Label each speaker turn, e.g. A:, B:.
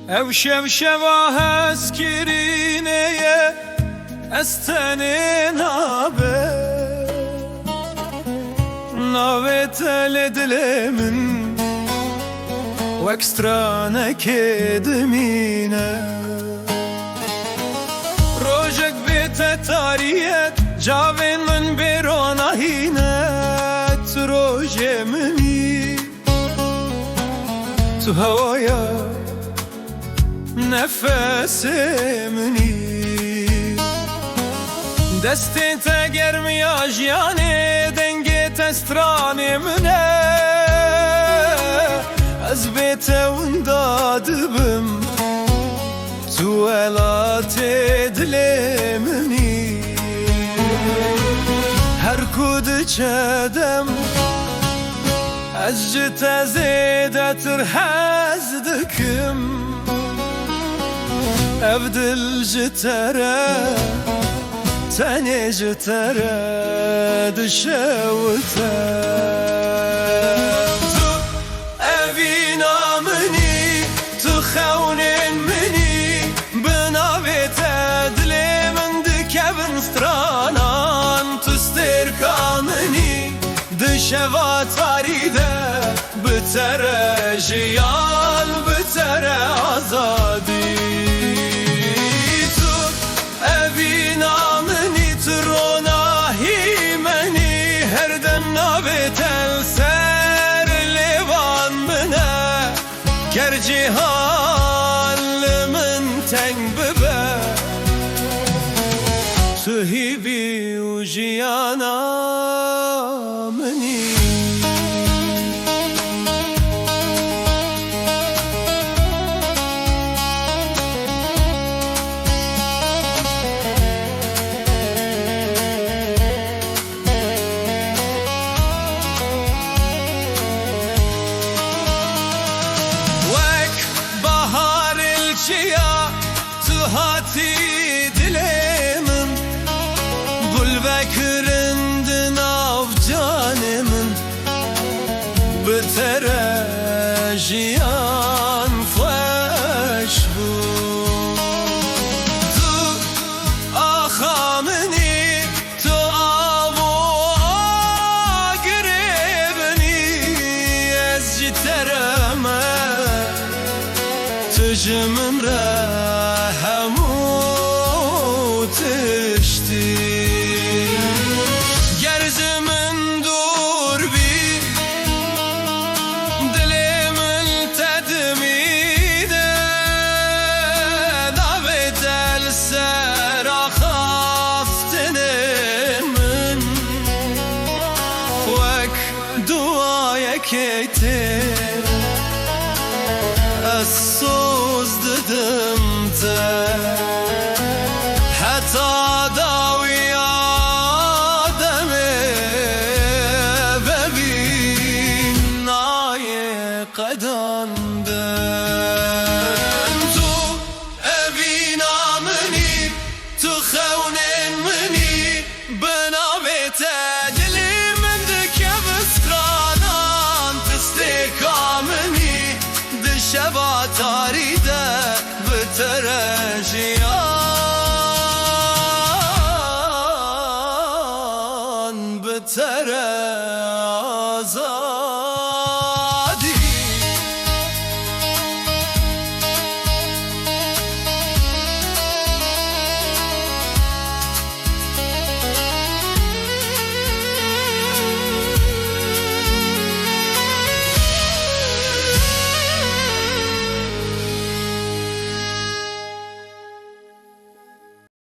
A: ev şevşeva heskirineye estenin habe navet eledlemin و ekstranek edmine rojek bete tariyet javin min birona hinet rojemini tu havaya nefesimini destin te germi ajyane denge te stranimine az bete undadibim tu elat edlemini her kud çedem az jite zedetir hazdikim evdil jitere tane jitere dışevte شوا تاریده بتره جیان بتره آزادی تو اوینا منی تروناهی منی هر دن نبتل سر لیوان منه گر جیهان من تنگ ببه تو هیوی و جیانا hati dilemin gul bekirindin av canimin bitere jiyan fweş bu tu akhamini tu avu agrebini ez jitereme tücümüm الصوص ددمته حتى داوي آدمي ببين ناي قدم تو أبينا مني تخونين مني بنابته دلي من دكب استرانان تستيقامني شبا تاریده بتره جیان بتره آزاد